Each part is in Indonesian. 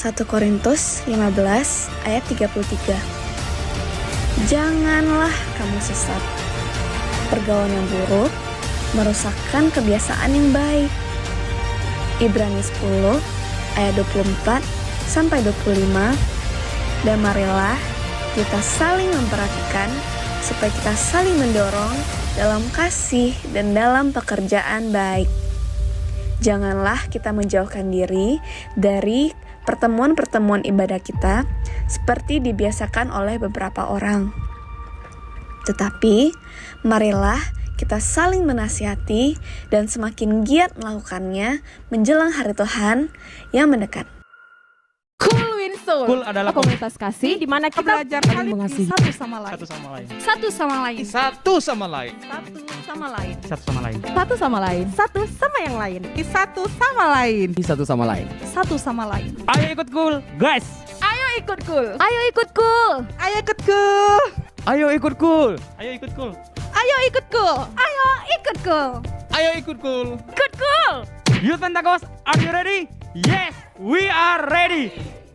1 Korintus 15 ayat 33. Janganlah kamu sesat. Pergaulan yang buruk merusakkan kebiasaan yang baik. Ibrani 10 ayat 24 sampai 25. Dan marilah kita saling memperhatikan supaya kita saling mendorong dalam kasih dan dalam pekerjaan baik. Janganlah kita menjauhkan diri dari pertemuan-pertemuan ibadah kita seperti dibiasakan oleh beberapa orang. Tetapi, marilah kita saling menasihati dan semakin giat melakukannya menjelang hari Tuhan yang mendekat. Cool Winsoul. Cool adalah komunitas kasih di mana kita belajar saling saling mengasihi satu sama lain. Satu sama lain. Satu sama lain. Satu sama lain. Satu sama lain. Satu sama lain. Satu sama lain. Satu sama yang lain. Satu sama lain. Satu sama lain. Satu sama lain. Ayo ikut cool, guys. Ayo ikut cool. Ayo ikut cool. Ayo ikut cool. Ayo ikut cool. Ayo ikut cool. Ayo ikut cool. Ayo ikut cool. Ayo ikut cool. Ikut cool. Youth Pentecost, are you ready? Yes, we are ready.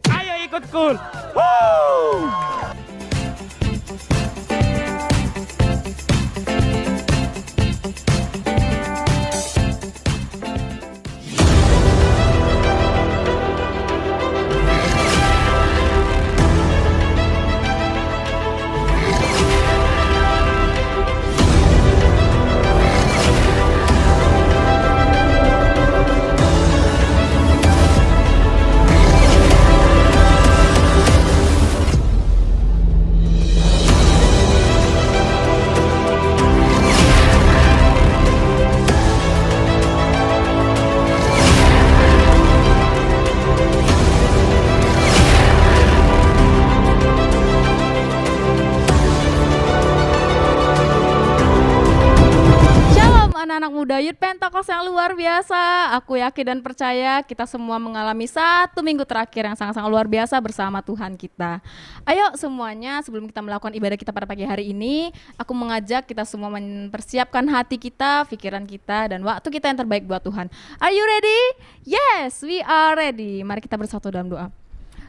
Ayo ikut cool. Woo! Anak-anak muda Youth Pentecost yang luar biasa. Aku yakin dan percaya kita semua mengalami 1 minggu terakhir yang sangat-sangat luar biasa bersama Tuhan kita. Ayo semuanya, sebelum kita melakukan ibadah kita pada pagi hari ini, aku mengajak kita semua mempersiapkan hati kita, pikiran kita, dan waktu kita yang terbaik buat Tuhan. Are you ready? Yes, we are ready. Mari kita bersatu dalam doa.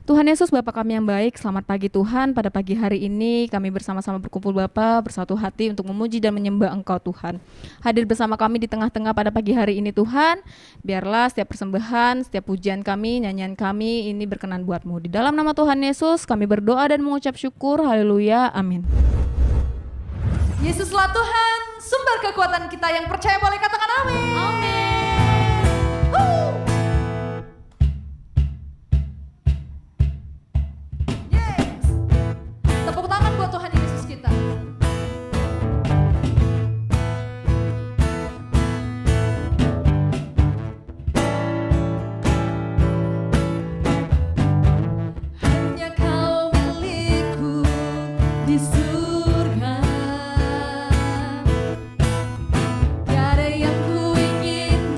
Tuhan Yesus, Bapa kami yang baik, selamat pagi Tuhan. Pada pagi hari ini kami bersama-sama berkumpul Bapa, bersatu hati untuk memuji dan menyembah Engkau Tuhan. Hadir bersama kami di tengah-tengah pada pagi hari ini Tuhan. Biarlah setiap persembahan, setiap pujian kami, nyanyian kami ini berkenan buat-Mu. Di dalam nama Tuhan Yesus kami berdoa dan mengucap syukur. Haleluya, amin. Yesuslah Tuhan, sumber kekuatan kita, yang percaya boleh katakan amin. Amin. Tepuk tangan buat Tuhan Yesus kita. Hanya Kau milikku di surga. Tiada yang ku ingin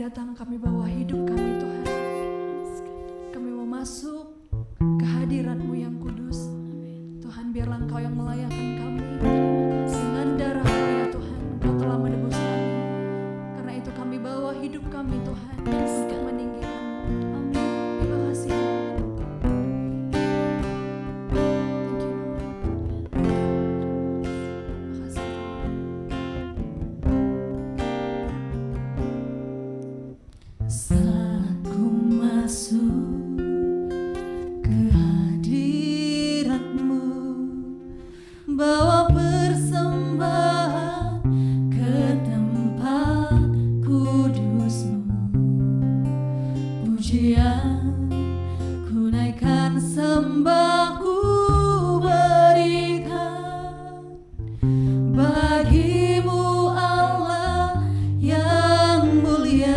datang, kami bawa hidup kami Tuhan. Kami mau masuk ke hadirat-Mu yang kudus. Tuhan, biarlah Engkau yang melayakkan kami. Dengan darah-Mu ya Tuhan, Engkau telah menebus kami. Karena itu kami bawa hidup kami Tuhan untuk meninggikan-Mu. Terima kasih Tuhan. Saat ku masuk ke hadirat-Mu, bawa persembahan ke tempat kudus-Mu. Pujian ku naikkan, sembah ku berikan bagi-Mu Allah yang mulia.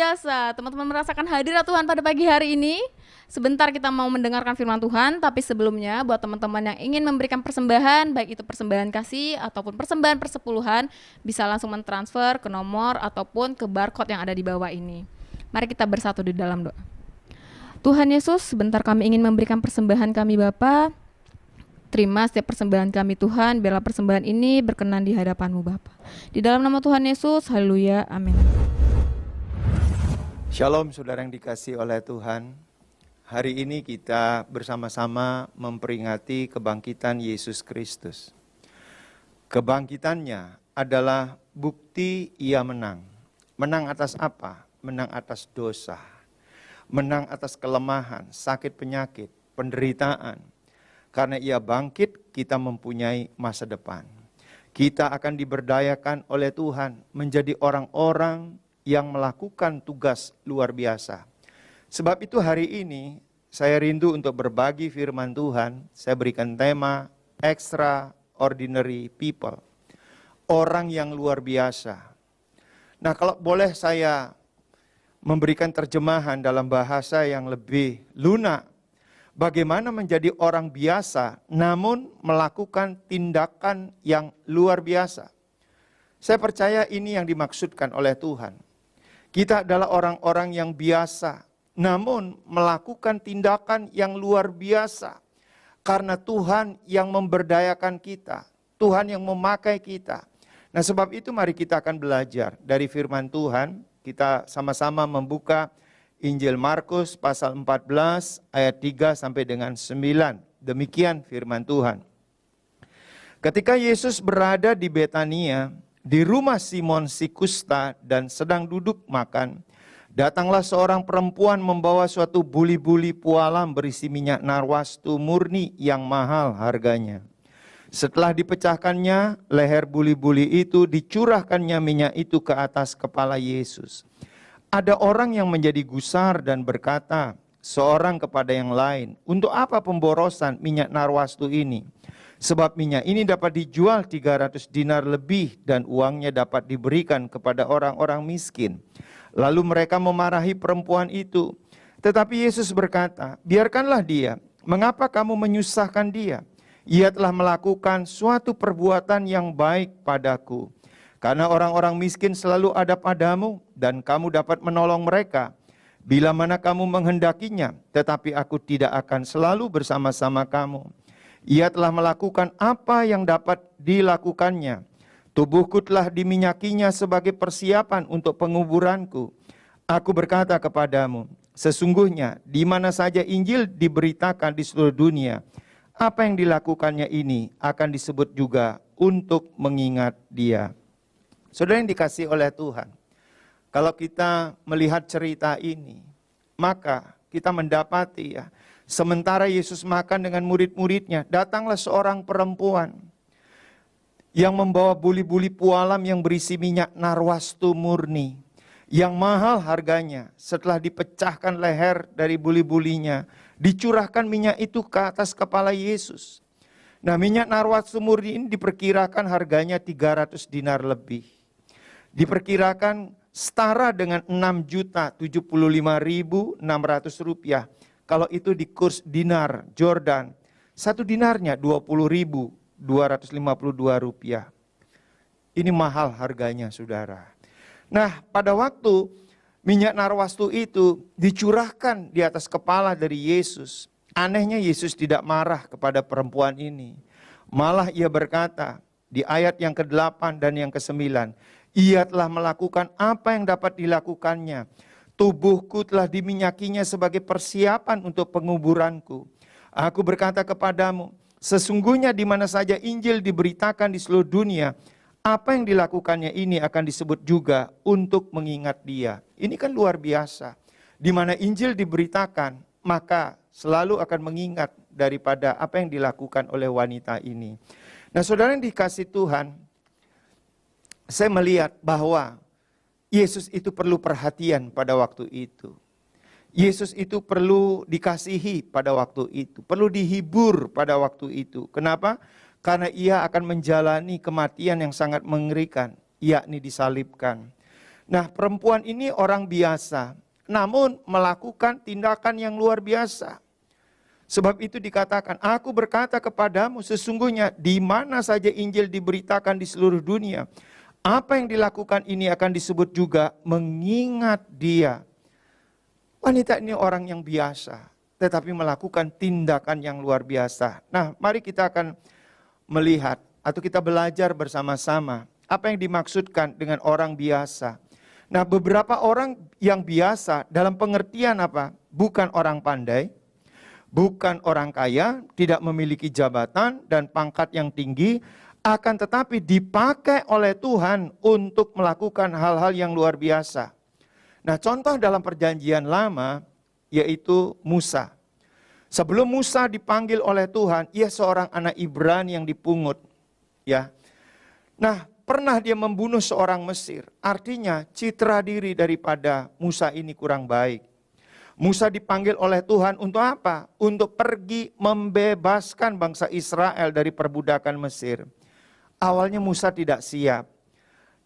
biasa. Teman-teman merasakan hadirat Tuhan pada pagi hari ini? Sebentar kita mau mendengarkan firman Tuhan, tapi sebelumnya buat teman-teman yang ingin memberikan persembahan, baik itu persembahan kasih ataupun persembahan persepuluhan, bisa langsung mentransfer ke nomor ataupun ke barcode yang ada di bawah ini. Mari kita bersatu di dalam doa. Tuhan Yesus, sebentar kami ingin memberikan persembahan kami Bapa. Terima setiap persembahan kami Tuhan, biarlah persembahan ini berkenan di hadapan-Mu Bapa. Di dalam nama Tuhan Yesus, haleluya, amin. Shalom saudara yang dikasihi oleh Tuhan. Hari ini kita bersama-sama memperingati kebangkitan Yesus Kristus. Kebangkitannya adalah bukti Ia menang. Menang atas apa? Menang atas dosa. Menang atas kelemahan, sakit penyakit, penderitaan. Karena Ia bangkit, kita mempunyai masa depan. Kita akan diberdayakan oleh Tuhan menjadi orang-orang yang melakukan tugas luar biasa. Sebab itu hari ini saya rindu untuk berbagi firman Tuhan. Saya berikan tema Extraordinary People. Orang yang luar biasa. Nah, kalau boleh saya memberikan terjemahan dalam bahasa yang lebih lunak. Bagaimana menjadi orang biasa namun melakukan tindakan yang luar biasa. Saya percaya ini yang dimaksudkan oleh Tuhan. Kita adalah orang-orang yang biasa namun melakukan tindakan yang luar biasa. Karena Tuhan yang memberdayakan kita. Tuhan yang memakai kita. Nah, sebab itu mari kita akan belajar dari firman Tuhan. Kita sama-sama membuka Injil Markus pasal 14 ayat 3 sampai dengan 9. Demikian firman Tuhan. Ketika Yesus berada di Betania, di rumah Simon si Kusta dan sedang duduk makan, datanglah seorang perempuan membawa suatu buli-buli pualam berisi minyak narwastu murni yang mahal harganya. Setelah dipecahkannya, leher buli-buli itu dicurahkannya minyak itu ke atas kepala Yesus. Ada orang yang menjadi gusar dan berkata, seorang kepada yang lain, untuk apa pemborosan minyak narwastu ini? Sebab minyak ini dapat dijual 300 dinar lebih dan uangnya dapat diberikan kepada orang-orang miskin. Lalu mereka memarahi perempuan itu. Tetapi Yesus berkata, biarkanlah dia. Mengapa kamu menyusahkan dia? Ia telah melakukan suatu perbuatan yang baik padaku. Karena orang-orang miskin selalu ada padamu dan kamu dapat menolong mereka. Bila mana kamu menghendakinya, tetapi aku tidak akan selalu bersama-sama kamu. Ia telah melakukan apa yang dapat dilakukannya. Tubuhku telah diminyakinya sebagai persiapan untuk penguburanku. Aku berkata kepadamu, sesungguhnya di mana saja Injil diberitakan di seluruh dunia, apa yang dilakukannya ini akan disebut juga untuk mengingat dia. Saudara yang dikasihi oleh Tuhan, kalau kita melihat cerita ini, maka kita mendapati ya, sementara Yesus makan dengan murid-muridnya, datanglah seorang perempuan yang membawa buli-buli pualam yang berisi minyak narwastu murni, yang mahal harganya. Setelah dipecahkan leher dari buli-bulinya, dicurahkan minyak itu ke atas kepala Yesus. Nah, minyak narwastu murni ini diperkirakan harganya 300 dinar lebih. Diperkirakan setara dengan 6.075.600 rupiah. Kalau itu di kurs dinar Jordan, satu dinarnya 20.252 rupiah. Ini mahal harganya, saudara. Nah, pada waktu minyak narwastu itu dicurahkan di atas kepala dari Yesus, anehnya Yesus tidak marah kepada perempuan ini. Malah ia berkata di ayat yang ke-8 dan yang ke-9, ia telah melakukan apa yang dapat dilakukannya. Tubuhku telah diminyakinya sebagai persiapan untuk penguburanku. Aku berkata kepadamu, sesungguhnya di mana saja Injil diberitakan di seluruh dunia, apa yang dilakukannya ini akan disebut juga untuk mengingat dia. Ini kan luar biasa. Di mana Injil diberitakan, maka selalu akan mengingat daripada apa yang dilakukan oleh wanita ini. Nah, saudara yang dikasih Tuhan, saya melihat bahwa Yesus itu perlu perhatian pada waktu itu. Yesus itu perlu dikasihi pada waktu itu. Perlu dihibur pada waktu itu. Kenapa? Karena ia akan menjalani kematian yang sangat mengerikan, yakni disalibkan. Nah, perempuan ini orang biasa, namun melakukan tindakan yang luar biasa. Sebab itu dikatakan, aku berkata kepadamu sesungguhnya di mana saja Injil diberitakan di seluruh dunia, apa yang dilakukan ini akan disebut juga mengingat dia. Wanita ini orang yang biasa, tetapi melakukan tindakan yang luar biasa. Nah, mari kita akan melihat atau kita belajar bersama-sama apa yang dimaksudkan dengan orang biasa. Nah, beberapa orang yang biasa dalam pengertian apa? Bukan orang pandai, bukan orang kaya, tidak memiliki jabatan dan pangkat yang tinggi, akan tetapi dipakai oleh Tuhan untuk melakukan hal-hal yang luar biasa. Nah, contoh dalam perjanjian lama yaitu Musa. Sebelum Musa dipanggil oleh Tuhan, ia seorang anak Ibrani yang dipungut. Ya. Nah, pernah dia membunuh seorang Mesir. Artinya citra diri daripada Musa ini kurang baik. Musa dipanggil oleh Tuhan untuk apa? Untuk pergi membebaskan bangsa Israel dari perbudakan Mesir. Awalnya Musa tidak siap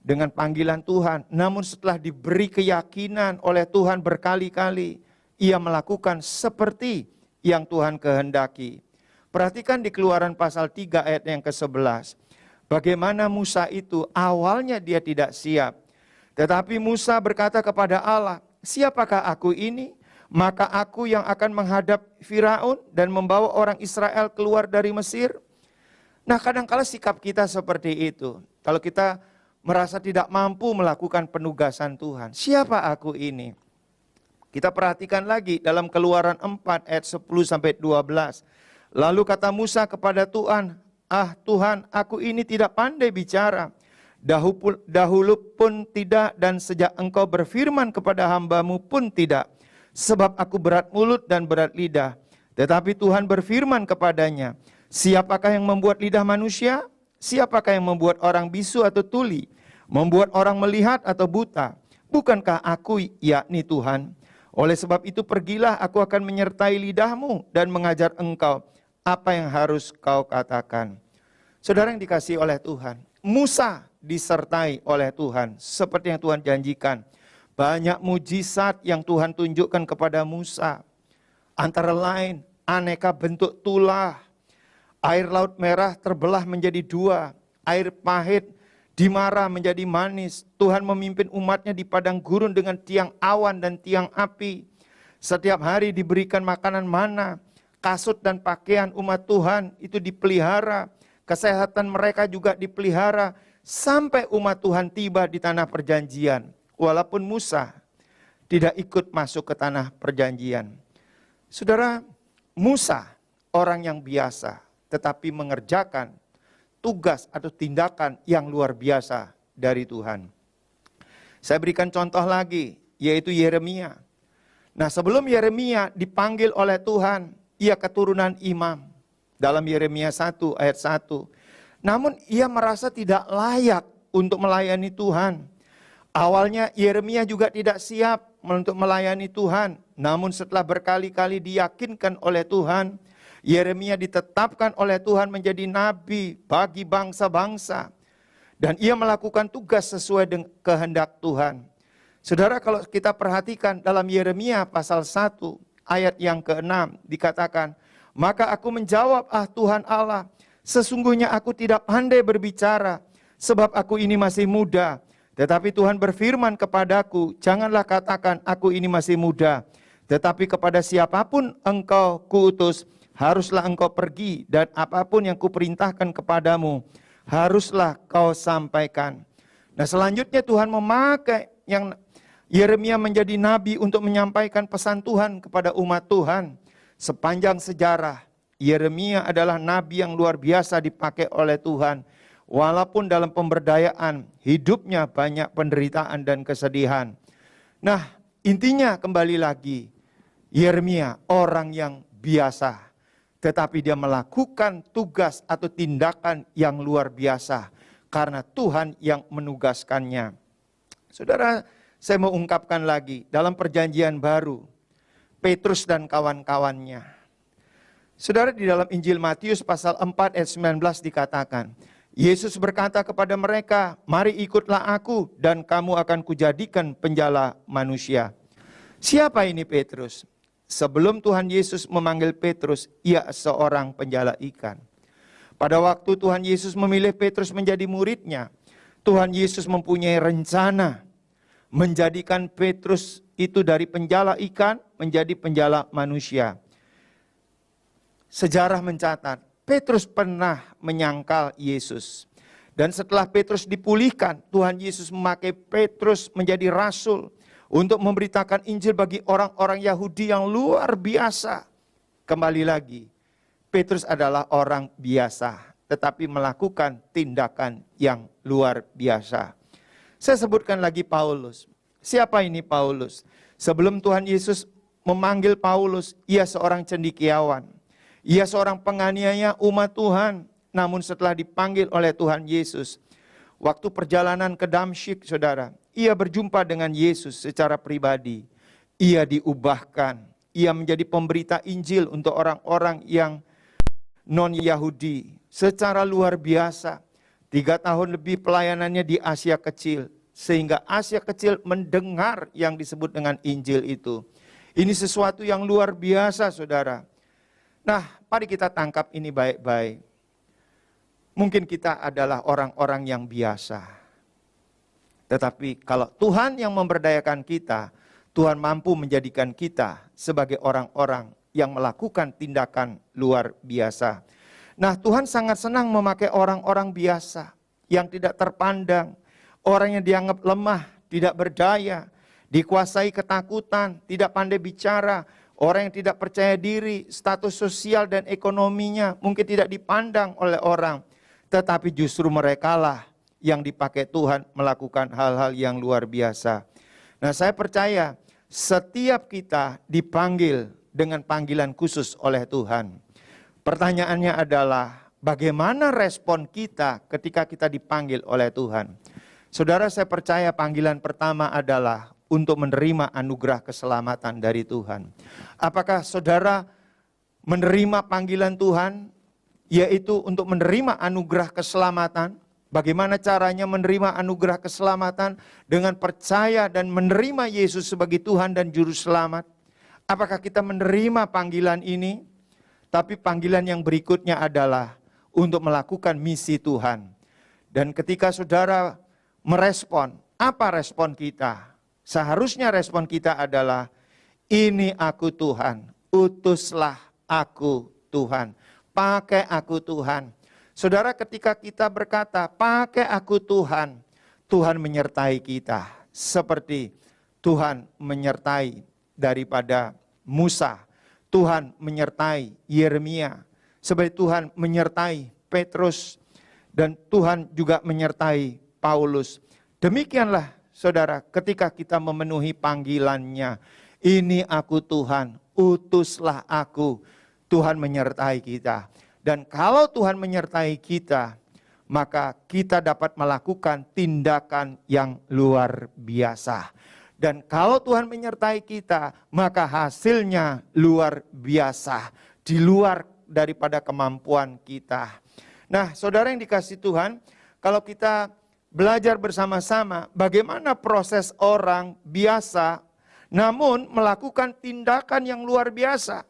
dengan panggilan Tuhan. Namun setelah diberi keyakinan oleh Tuhan berkali-kali, ia melakukan seperti yang Tuhan kehendaki. Perhatikan di Keluaran pasal 3 ayat yang ke-11. Bagaimana Musa itu awalnya dia tidak siap. Tetapi Musa berkata kepada Allah, siapakah aku ini? Maka aku yang akan menghadap Firaun dan membawa orang Israel keluar dari Mesir. Nah, kadang-kala sikap kita seperti itu. Kalau kita merasa tidak mampu melakukan penugasan Tuhan. Siapa aku ini? Kita perhatikan lagi dalam Keluaran 4 ayat 10-12. Lalu kata Musa kepada Tuhan, ah Tuhan, aku ini tidak pandai bicara. Dahulu pun tidak dan sejak engkau berfirman kepada hambamu pun tidak. Sebab aku berat mulut dan berat lidah. Tetapi Tuhan berfirman kepadanya, siapakah yang membuat lidah manusia? Siapakah yang membuat orang bisu atau tuli? Membuat orang melihat atau buta? Bukankah aku yakni Tuhan? Oleh sebab itu pergilah, aku akan menyertai lidahmu dan mengajar engkau apa yang harus kau katakan. Saudara yang dikasihi oleh Tuhan, Musa disertai oleh Tuhan seperti yang Tuhan janjikan. Banyak mujizat yang Tuhan tunjukkan kepada Musa. Antara lain aneka bentuk tulah, air laut merah terbelah menjadi dua, air pahit dimarah menjadi manis. Tuhan memimpin umatnya di padang gurun dengan tiang awan dan tiang api. Setiap hari diberikan makanan mana, kasut dan pakaian umat Tuhan itu dipelihara. Kesehatan mereka juga dipelihara sampai umat Tuhan tiba di tanah perjanjian. Walaupun Musa tidak ikut masuk ke tanah perjanjian. Saudara, Musa orang yang biasa tetapi mengerjakan tugas atau tindakan yang luar biasa dari Tuhan. Saya berikan contoh lagi, yaitu Yeremia. Nah, sebelum Yeremia dipanggil oleh Tuhan, ia keturunan imam. Dalam Yeremia 1 ayat 1. Namun ia merasa tidak layak untuk melayani Tuhan. Awalnya Yeremia juga tidak siap untuk melayani Tuhan. Namun setelah berkali-kali diyakinkan oleh Tuhan, Yeremia ditetapkan oleh Tuhan menjadi nabi bagi bangsa-bangsa. Dan ia melakukan tugas sesuai dengan kehendak Tuhan. Saudara, kalau kita perhatikan dalam Yeremia pasal 1 ayat yang ke-6 dikatakan, maka aku menjawab, ah Tuhan Allah, sesungguhnya aku tidak pandai berbicara, sebab aku ini masih muda. Tetapi Tuhan berfirman kepadaku, janganlah katakan aku ini masih muda. Tetapi kepada siapapun engkau kuutus, haruslah engkau pergi, dan apapun yang kuperintahkan kepadamu, haruslah kau sampaikan. Nah, selanjutnya Tuhan memakai yang Yeremia menjadi nabi untuk menyampaikan pesan Tuhan kepada umat Tuhan. Sepanjang sejarah, Yeremia adalah nabi yang luar biasa dipakai oleh Tuhan. Walaupun dalam pemberdayaan, hidupnya banyak penderitaan dan kesedihan. Nah, intinya kembali lagi, Yeremia orang yang biasa. Tetapi dia melakukan tugas atau tindakan yang luar biasa. Karena Tuhan yang menugaskannya. Saudara, saya mau ungkapkan lagi, dalam perjanjian baru, Petrus dan kawan-kawannya. Saudara, di dalam Injil Matius pasal 4 ayat 19 dikatakan, Yesus berkata kepada mereka, "Mari ikutlah aku dan kamu akan kujadikan penjala manusia." Siapa ini Petrus? Sebelum Tuhan Yesus memanggil Petrus, ia seorang penjala ikan. Pada waktu Tuhan Yesus memilih Petrus menjadi muridnya, Tuhan Yesus mempunyai rencana menjadikan Petrus itu dari penjala ikan menjadi penjala manusia. Sejarah mencatat, Petrus pernah menyangkal Yesus. Dan setelah Petrus dipulihkan, Tuhan Yesus memakai Petrus menjadi rasul untuk memberitakan Injil bagi orang-orang Yahudi yang luar biasa. Kembali lagi, Petrus adalah orang biasa, tetapi melakukan tindakan yang luar biasa. Saya sebutkan lagi Paulus. Siapa ini Paulus? Sebelum Tuhan Yesus memanggil Paulus, ia seorang cendekiawan. Ia seorang penganiaya umat Tuhan. Namun setelah dipanggil oleh Tuhan Yesus, waktu perjalanan ke Damsyik, saudara, ia berjumpa dengan Yesus secara pribadi. Ia diubahkan. Ia menjadi pemberita Injil untuk orang-orang yang non-Yahudi. Secara luar biasa. 3 tahun lebih pelayanannya di Asia Kecil. Sehingga Asia Kecil mendengar yang disebut dengan Injil itu. Ini sesuatu yang luar biasa, saudara. Nah, mari kita tangkap ini baik-baik. Mungkin kita adalah orang-orang yang biasa. Tetapi kalau Tuhan yang memberdayakan kita, Tuhan mampu menjadikan kita sebagai orang-orang yang melakukan tindakan luar biasa. Nah, Tuhan sangat senang memakai orang-orang biasa yang tidak terpandang, orang yang dianggap lemah, tidak berdaya, dikuasai ketakutan, tidak pandai bicara, orang yang tidak percaya diri, status sosial dan ekonominya mungkin tidak dipandang oleh orang. Tetapi justru merekalah yang dipakai Tuhan melakukan hal-hal yang luar biasa. Nah, saya percaya setiap kita dipanggil dengan panggilan khusus oleh Tuhan. Pertanyaannya adalah bagaimana respon kita ketika kita dipanggil oleh Tuhan? Saudara, saya percaya panggilan pertama adalah untuk menerima anugerah keselamatan dari Tuhan. Apakah saudara menerima panggilan Tuhan, yaitu untuk menerima anugerah keselamatan? Bagaimana caranya menerima anugerah keselamatan? Dengan percaya dan menerima Yesus sebagai Tuhan dan Juru Selamat. Apakah kita menerima panggilan ini? Tapi panggilan yang berikutnya adalah untuk melakukan misi Tuhan. Dan ketika saudara merespon, apa respon kita? Seharusnya respon kita adalah, ini aku Tuhan, utuslah aku Tuhan, pakai aku Tuhan. Saudara, ketika kita berkata, pakai aku Tuhan, Tuhan menyertai kita. Seperti Tuhan menyertai daripada Musa, Tuhan menyertai Yeremia, seperti Tuhan menyertai Petrus, dan Tuhan juga menyertai Paulus. Demikianlah saudara, ketika kita memenuhi panggilannya, ini aku Tuhan, utuslah aku. Tuhan menyertai kita. Dan kalau Tuhan menyertai kita, maka kita dapat melakukan tindakan yang luar biasa. Dan kalau Tuhan menyertai kita, maka hasilnya luar biasa, di luar daripada kemampuan kita. Nah, saudara yang dikasihi Tuhan, kalau kita belajar bersama-sama bagaimana proses orang biasa namun melakukan tindakan yang luar biasa.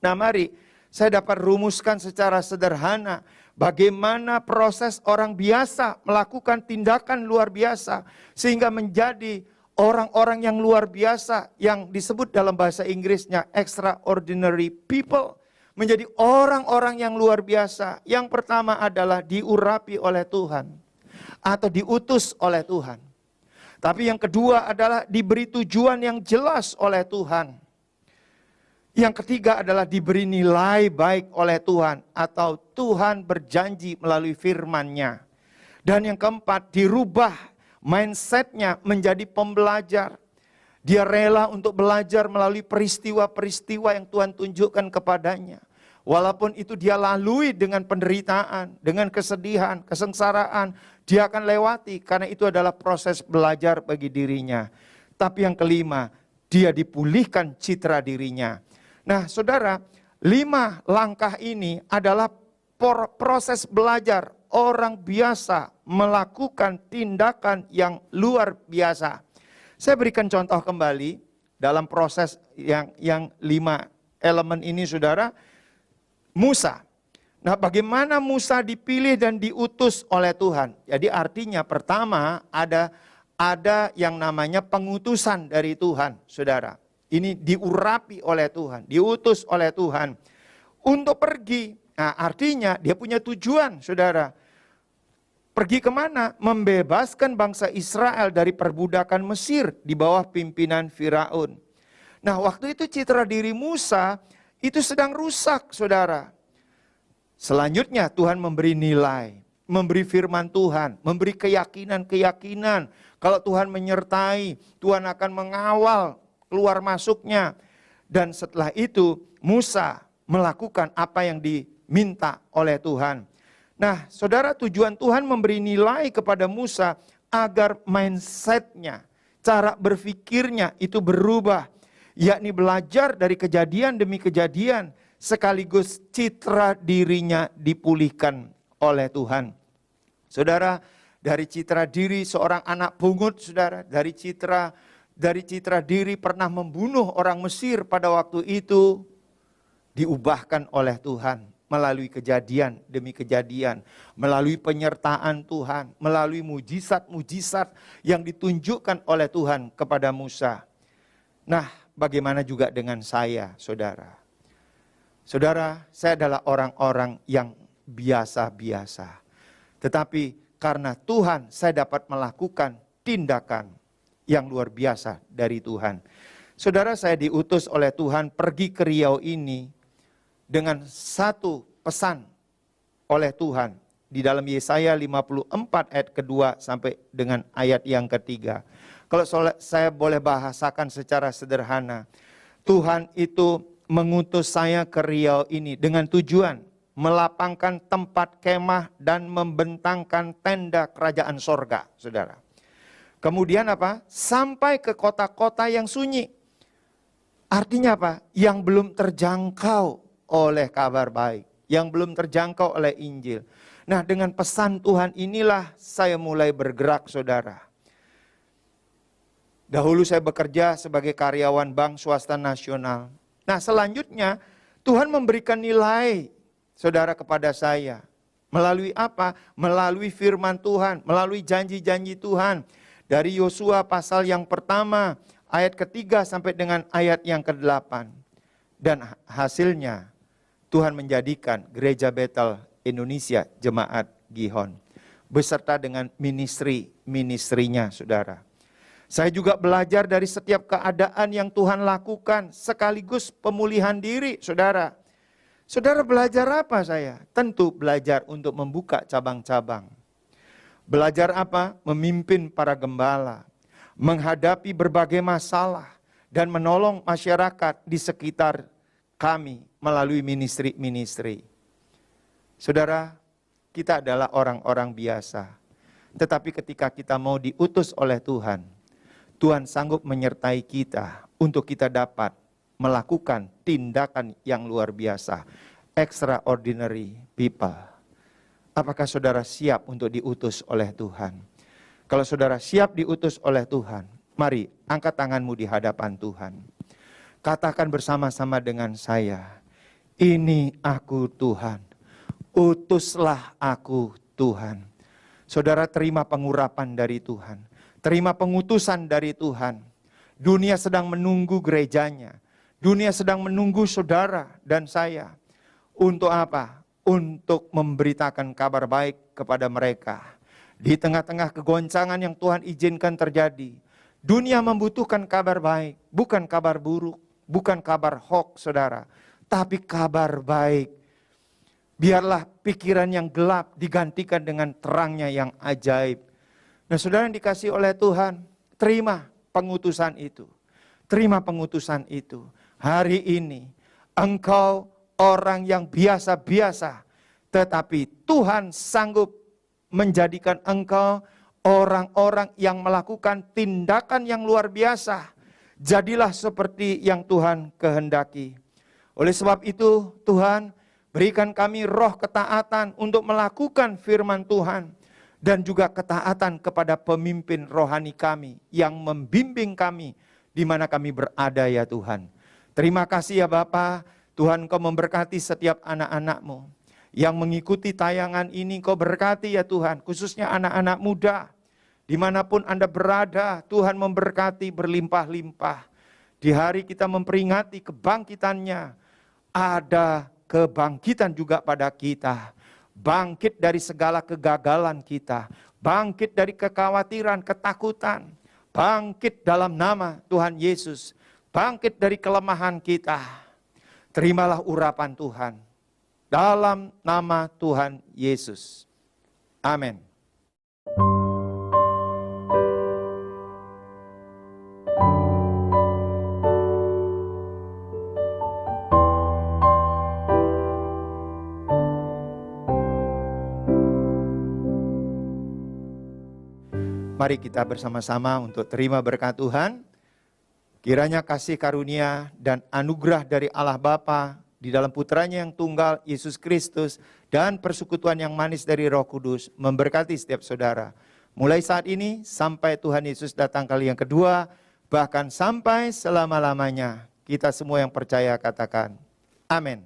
Nah, mari saya dapat rumuskan secara sederhana bagaimana proses orang biasa melakukan tindakan luar biasa sehingga menjadi orang-orang yang luar biasa yang disebut dalam bahasa Inggrisnya extraordinary people, menjadi orang-orang yang luar biasa. Yang pertama adalah diurapi oleh Tuhan atau diutus oleh Tuhan. Tapi yang kedua adalah diberi tujuan yang jelas oleh Tuhan. Yang ketiga adalah diberi nilai baik oleh Tuhan atau Tuhan berjanji melalui firman-Nya. Dan yang keempat, dirubah mindset-nya menjadi pembelajar. Dia rela untuk belajar melalui peristiwa-peristiwa yang Tuhan tunjukkan kepadanya. Walaupun itu dia lalui dengan penderitaan, dengan kesedihan, kesengsaraan, dia akan lewati karena itu adalah proses belajar bagi dirinya. Tapi yang kelima, dia dipulihkan citra dirinya. Nah, saudara, 5 langkah ini adalah proses belajar orang biasa melakukan tindakan yang luar biasa. Saya berikan contoh kembali dalam proses yang 5 elemen ini, saudara. Musa. Nah, bagaimana Musa dipilih dan diutus oleh Tuhan? Jadi artinya pertama ada yang namanya pengutusan dari Tuhan, saudara. Ini diurapi oleh Tuhan, diutus oleh Tuhan untuk pergi. Nah, artinya dia punya tujuan, saudara. Pergi kemana? Membebaskan bangsa Israel dari perbudakan Mesir di bawah pimpinan Firaun. Nah, waktu itu citra diri Musa itu sedang rusak, saudara. Selanjutnya Tuhan memberi nilai, memberi firman Tuhan, memberi keyakinan-keyakinan. Kalau Tuhan menyertai, Tuhan akan mengawal keluar masuknya. Dan setelah itu Musa melakukan apa yang diminta oleh Tuhan. Nah, saudara, tujuan Tuhan memberi nilai kepada Musa agar mindsetnya, cara berpikirnya itu berubah. Yakni belajar dari kejadian demi kejadian, sekaligus citra dirinya dipulihkan oleh Tuhan. Saudara, dari citra diri seorang anak pungut, saudara, dari citra diri pernah membunuh orang Mesir pada waktu itu, diubahkan oleh Tuhan melalui kejadian demi kejadian, melalui penyertaan Tuhan, melalui mujizat-mujizat yang ditunjukkan oleh Tuhan kepada Musa. Nah, bagaimana juga dengan saya, saudara? Saudara, saya adalah orang-orang yang biasa-biasa. Tetapi karena Tuhan, saya dapat melakukan tindakan yang luar biasa dari Tuhan. Saudara, saya diutus oleh Tuhan pergi ke Riau ini dengan satu pesan oleh Tuhan. Di dalam Yesaya 54 ayat kedua sampai dengan ayat yang ketiga. Kalau saya boleh bahasakan secara sederhana, Tuhan itu mengutus saya ke Riau ini dengan tujuan melapangkan tempat kemah dan membentangkan tenda kerajaan sorga, saudara. Kemudian apa? Sampai ke kota-kota yang sunyi. Artinya apa? Yang belum terjangkau oleh kabar baik, yang belum terjangkau oleh Injil. Nah, dengan pesan Tuhan inilah saya mulai bergerak, saudara. Dahulu saya bekerja sebagai karyawan bank swasta nasional. Nah, selanjutnya Tuhan memberikan nilai, saudara, kepada saya. Melalui apa? Melalui firman Tuhan, melalui janji-janji Tuhan. Dari Yosua pasal yang pertama, ayat ketiga sampai dengan ayat yang ke-8. Dan hasilnya, Tuhan menjadikan Gereja Betel Indonesia Jemaat Gihon. Beserta dengan ministri-ministrinya, saudara. Saya juga belajar dari setiap keadaan yang Tuhan lakukan, sekaligus pemulihan diri, saudara. Saudara belajar apa saya? Tentu belajar untuk membuka cabang-cabang. Belajar apa? Memimpin para gembala, menghadapi berbagai masalah, dan menolong masyarakat di sekitar kami melalui ministri-ministri. Saudara, kita adalah orang-orang biasa. Tetapi ketika kita mau diutus oleh Tuhan, Tuhan sanggup menyertai kita untuk kita dapat melakukan tindakan yang luar biasa. Extraordinary people. Apakah saudara siap untuk diutus oleh Tuhan? Kalau saudara siap diutus oleh Tuhan, mari angkat tanganmu di hadapan Tuhan. Katakan bersama-sama dengan saya, ini aku Tuhan, utuslah aku Tuhan. Saudara terima pengurapan dari Tuhan, terima pengutusan dari Tuhan. Dunia sedang menunggu gerejanya, dunia sedang menunggu saudara dan saya. Untuk apa? Untuk memberitakan kabar baik kepada mereka. Di tengah-tengah kegoncangan yang Tuhan izinkan terjadi, dunia membutuhkan kabar baik, bukan kabar buruk, bukan kabar hoax, saudara, tapi kabar baik. Biarlah pikiran yang gelap digantikan dengan terangnya yang ajaib. Nah, saudara yang dikasihi oleh Tuhan, terima pengutusan itu. Terima pengutusan itu. Hari ini, engkau orang yang biasa-biasa, tetapi Tuhan sanggup menjadikan engkau orang-orang yang melakukan tindakan yang luar biasa. Jadilah seperti yang Tuhan kehendaki. Oleh sebab itu, Tuhan Berikan kami roh ketaatan untuk melakukan firman Tuhan. Dan juga ketaatan kepada pemimpin rohani kami yang membimbing kami di mana kami berada ya Tuhan. Terima kasih ya Bapa, Tuhan Kau memberkati setiap anak-anak-Mu yang mengikuti tayangan ini. Kau berkati ya Tuhan, khususnya anak-anak muda. Dimanapun Anda berada, Tuhan memberkati berlimpah-limpah. Di hari kita memperingati kebangkitannya, ada kebangkitan juga pada kita. Bangkit dari segala kegagalan kita, bangkit dari kekhawatiran, ketakutan, bangkit dalam nama Tuhan Yesus, bangkit dari kelemahan kita. Terimalah urapan Tuhan dalam nama Tuhan Yesus. Amin. Mari kita bersama-sama untuk terima berkat Tuhan. Kiranya kasih karunia dan anugerah dari Allah Bapa di dalam putranya yang tunggal Yesus Kristus dan persekutuan yang manis dari Roh Kudus memberkati setiap saudara. Mulai saat ini sampai Tuhan Yesus datang kali yang kedua, bahkan sampai selama-lamanya. Kita semua yang percaya katakan, amin.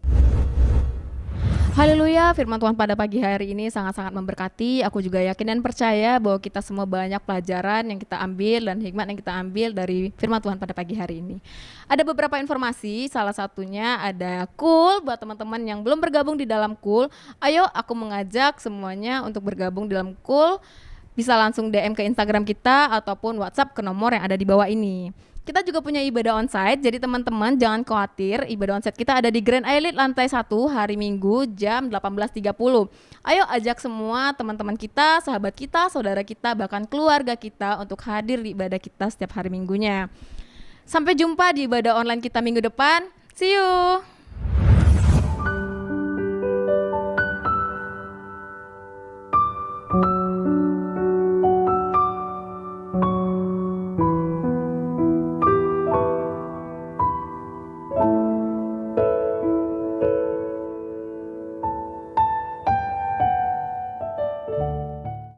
Haleluya, firman Tuhan pada pagi hari ini sangat-sangat memberkati. Aku juga yakin dan percaya bahwa kita semua banyak pelajaran yang kita ambil dan hikmat yang kita ambil dari firman Tuhan pada pagi hari ini. Ada beberapa informasi, salah satunya ada Cool buat teman-teman yang belum bergabung di dalam Cool. Ayo aku mengajak semuanya untuk bergabung di dalam Cool. Bisa langsung DM ke Instagram kita ataupun WhatsApp ke nomor yang ada di bawah ini. Kita juga punya ibadah onsite, jadi teman-teman jangan khawatir, ibadah onsite kita ada di Grand Island lantai 1 hari Minggu jam 18.30. Ayo ajak semua teman-teman kita, sahabat kita, saudara kita, bahkan keluarga kita untuk hadir di ibadah kita setiap hari Minggunya. Sampai jumpa di ibadah online kita minggu depan. See you!